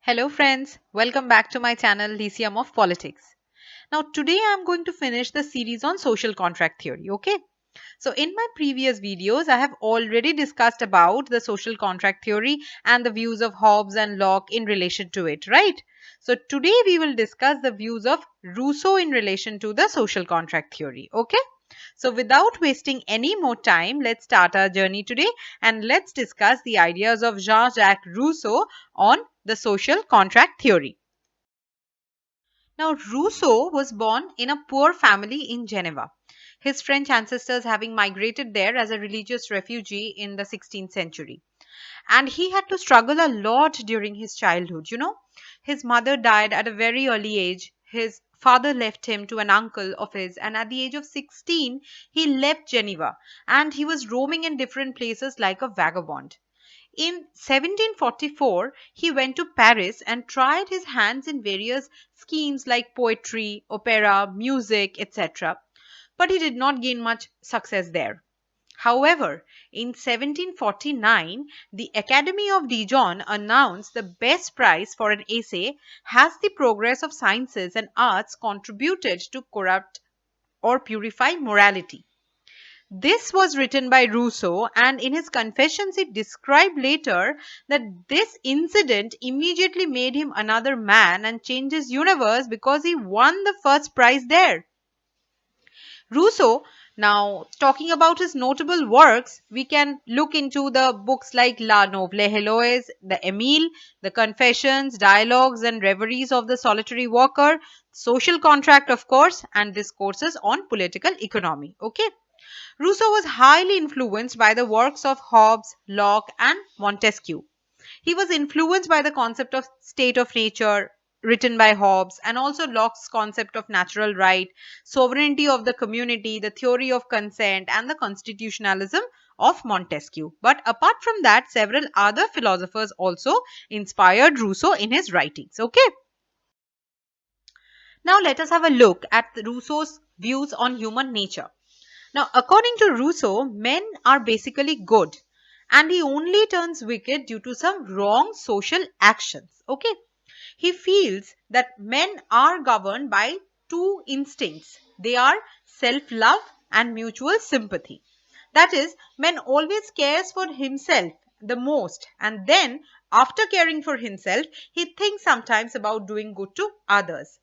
Hello friends, welcome back to my channel Lyceum of Politics. Now today I am going to finish the series on social contract theory, okay? So in my previous videos I have already discussed about the social contract theory and the views of Hobbes and Locke in relation to it, right? So today we will discuss the views of Rousseau in relation to the social contract theory, okay? So without wasting any more time, let's start our journey today and let's discuss the ideas of Jean-Jacques Rousseau on the social contract theory. Now, Rousseau was born in a poor family in Geneva, his French ancestors having migrated there as a religious refugee in the 16th century. And he had to struggle a lot during his childhood. His mother died at a very early age. His father left him to an uncle of his, and at the age of 16, he left Geneva and he was roaming in different places like a vagabond. In 1744, he went to Paris and tried his hands in various schemes like poetry, opera, music, etc. But he did not gain much success there. However, in 1749, the Academy of Dijon announced the best prize for an essay: Has the progress of sciences and arts contributed to corrupt or purify morality? This was written by Rousseau, and in his Confessions, he described later that this incident immediately made him another man and changed his universe because he won the first prize there. Rousseau, now talking about his notable works, we can look into the books like La Noble Heloise, the Emile, the Confessions, Dialogues and Reveries of the Solitary Walker, Social Contract, of course, and discourses on political economy. Okay. Rousseau was highly influenced by the works of Hobbes, Locke, and Montesquieu. He was influenced by the concept of state of nature written by Hobbes, and also Locke's concept of natural right, sovereignty of the community, the theory of consent, and the constitutionalism of Montesquieu. But apart from that, several other philosophers also inspired Rousseau in his writings. Okay. Now let us have a look at Rousseau's views on human nature. Now, according to Rousseau, men are basically good and he only turns wicked due to some wrong social actions. Okay. He feels that men are governed by two instincts. They are self-love and mutual sympathy. That is, man always cares for himself the most, and then after caring for himself, he thinks sometimes about doing good to others.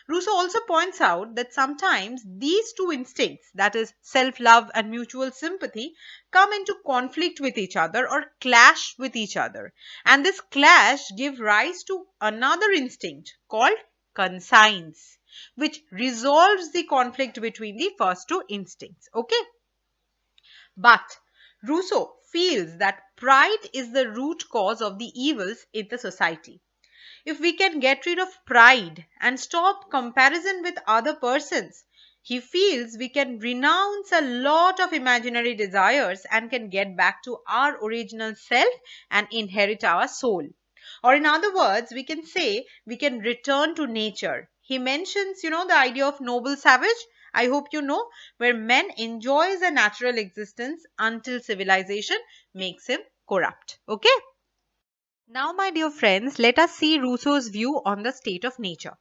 Rousseau also points out that sometimes these two instincts, that is, self love and mutual sympathy, come into conflict with each other or clash with each other. And this clash gives rise to another instinct called conscience, which resolves the conflict between the first two instincts. Okay? But Rousseau feels that pride is the root cause of the evils in the society. If we can get rid of pride and stop comparison with other persons, he feels we can renounce a lot of imaginary desires and can get back to our original self and inherit our soul. Or in other words, we can say we can return to nature. He mentions, the idea of noble savage. I hope you know, where man enjoys a natural existence until civilization makes him corrupt. Okay? Now, my dear friends, let us see Rousseau's view on the state of nature.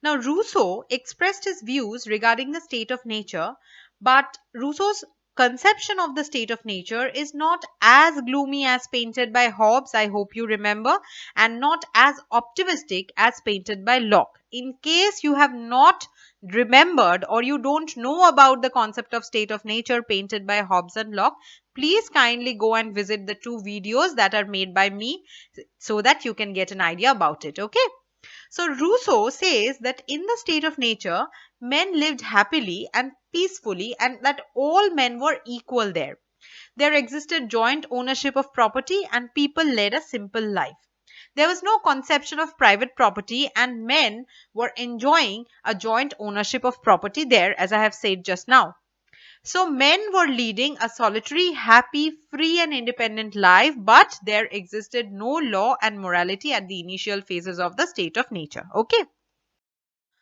Now, Rousseau expressed his views regarding the state of nature, but Rousseau's conception of the state of nature is not as gloomy as painted by Hobbes, I hope you remember, and not as optimistic as painted by Locke. In case you have not remembered or you don't know about the concept of state of nature painted by Hobbes and Locke, please kindly go and visit the two videos that are made by me so that you can get an idea about it. Okay. So Rousseau says that in the state of nature, men lived happily and peacefully and that all men were equal there. There existed joint ownership of property and people led a simple life. There was no conception of private property and men were enjoying a joint ownership of property there, as I have said just now. So men were leading a solitary, happy, free and independent life, but there existed no law and morality at the initial phases of the state of nature. Okay.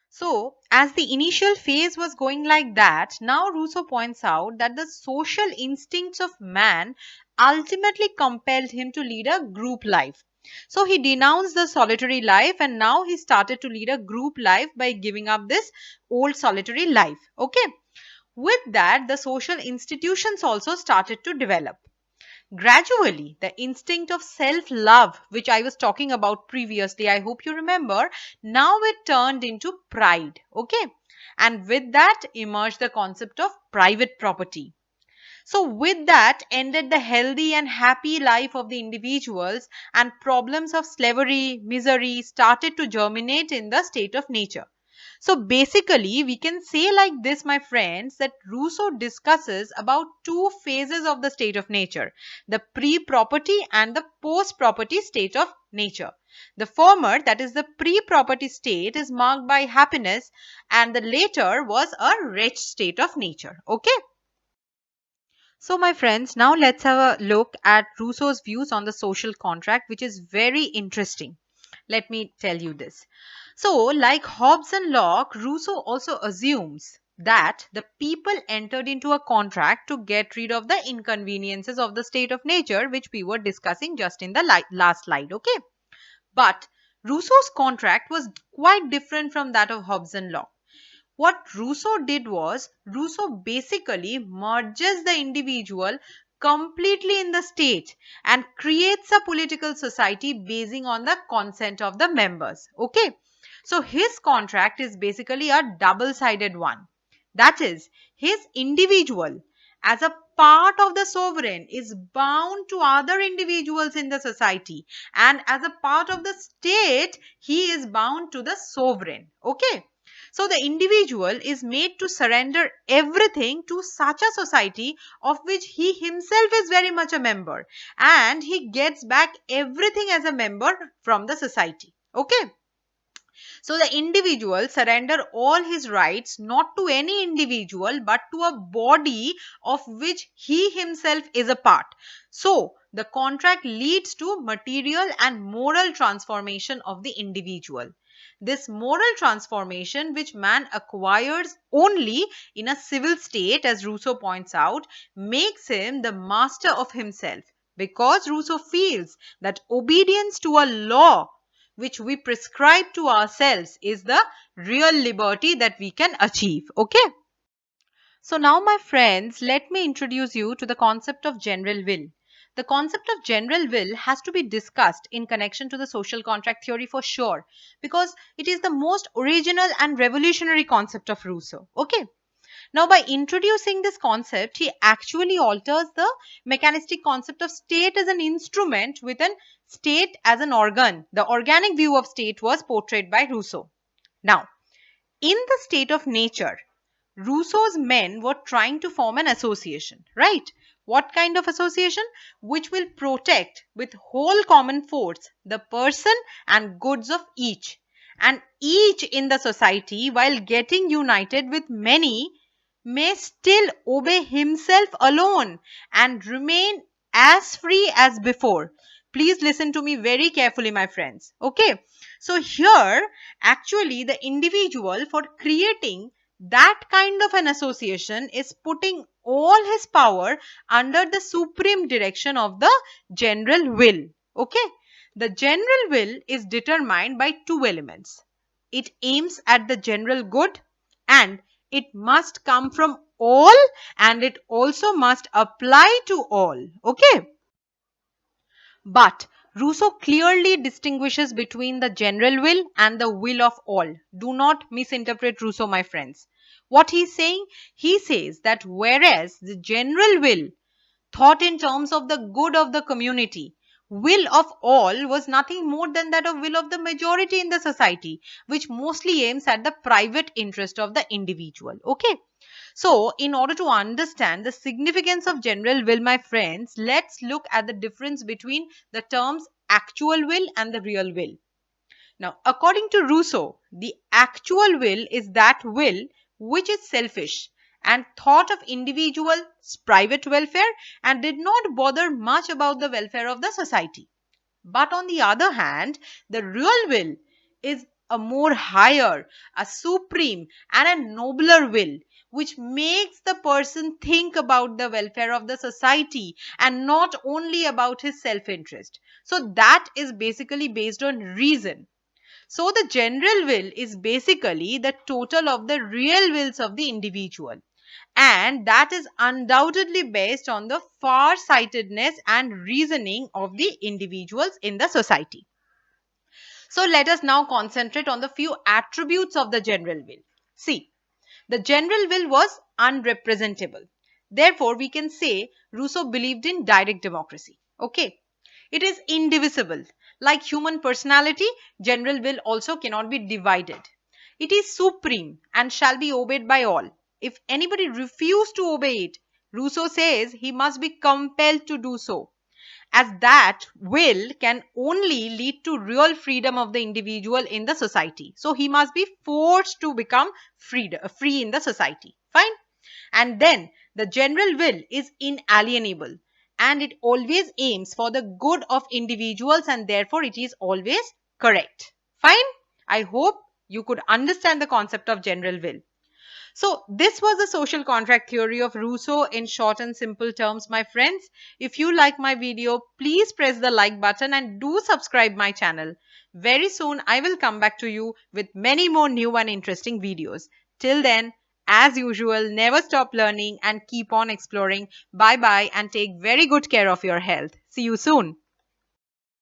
So, as the initial phase was going like that, now Rousseau points out that the social instincts of man ultimately compelled him to lead a group life. So he denounced the solitary life and now he started to lead a group life by giving up this old solitary life. Okay. With that, the social institutions also started to develop. Gradually, the instinct of self love, which I was talking about previously, I hope you remember, now it turned into pride. Okay. And with that emerged the concept of private property. So, with that ended the healthy and happy life of the individuals, and problems of slavery, misery started to germinate in the state of nature. So basically, we can say like this, my friends, that Rousseau discusses about two phases of the state of nature, the pre-property and the post-property state of nature. The former, that is the pre-property state, is marked by happiness, and the later was a wretched state of nature. Okay. So, my friends, now let's have a look at Rousseau's views on the social contract, which is very interesting. Let me tell you this. So, like Hobbes and Locke, Rousseau also assumes that the people entered into a contract to get rid of the inconveniences of the state of nature, which we were discussing just in the last slide. Okay. But Rousseau's contract was quite different from that of Hobbes and Locke. What Rousseau did was, Rousseau basically merges the individual completely in the state and creates a political society basing on the consent of the members. Okay. So his contract is basically a double-sided one. That is, his individual as a part of the sovereign is bound to other individuals in the society, and as a part of the state he is bound to the sovereign. Okay. So the individual is made to surrender everything to such a society of which he himself is very much a member, and he gets back everything as a member from the society. Okay. So the individual surrender all his rights not to any individual but to a body of which he himself is a part. So the contract leads to material and moral transformation of the individual. This moral transformation, which man acquires only in a civil state, as Rousseau points out, makes him the master of himself, because Rousseau feels that obedience to a law which we prescribe to ourselves is the real liberty that we can achieve. Okay. So now, my friends, let me introduce you to the concept of general will. The concept of general will has to be discussed in connection to the social contract theory for sure, because it is the most original and revolutionary concept of Rousseau. Okay. Now, by introducing this concept, he actually alters the mechanistic concept of state as an instrument with an state as an organ. The organic view of state was portrayed by Rousseau. Now, in the state of nature, Rousseau's men were trying to form an association, right? What kind of association? Which will protect with whole common force the person and goods of each. And each in the society, while getting united with many, may still obey himself alone and remain as free as before. Please listen to me very carefully, my friends. Okay. So here, actually, the individual, for creating that kind of an association, is putting all his power under the supreme direction of the general will. Okay. The general will is determined by two elements. It aims at the general good, and it must come from all, and it also must apply to all. Okay. But Rousseau clearly distinguishes between the general will and the will of all. Do not misinterpret Rousseau, my friends. What he's saying? He says that whereas the general will thought in terms of the good of the community, will of all was nothing more than that of will of the majority in the society, which mostly aims at the private interest of the individual. Okay. So, in order to understand the significance of general will, my friends, let's look at the difference between the terms actual will and the real will. Now, according to Rousseau, the actual will is that will which is selfish and thought of individual's private welfare and did not bother much about the welfare of the society. But on the other hand, the real will is a more higher, a supreme, and a nobler will, which makes the person think about the welfare of the society and not only about his self-interest. So that is basically based on reason. So the general will is basically the total of the real wills of the individual, and that is undoubtedly based on the far-sightedness and reasoning of the individuals in the society. So let us now concentrate on the few attributes of the general will. See, the general will was unrepresentable. Therefore, we can say Rousseau believed in direct democracy. Okay. It is indivisible. Like human personality, general will also cannot be divided. It is supreme and shall be obeyed by all. If anybody refuse to obey it, Rousseau says he must be compelled to do so, as that will can only lead to real freedom of the individual in the society. So he must be forced to become free in the society. Fine. And then the general will is inalienable, and it always aims for the good of individuals, and therefore it is always correct. Fine. I hope you could understand the concept of general will. So, this was the social contract theory of Rousseau in short and simple terms, my friends. If you like my video, please press the like button and do subscribe my channel. Very soon, I will come back to you with many more new and interesting videos. Till then, as usual, never stop learning and keep on exploring. Bye bye and take very good care of your health. See you soon.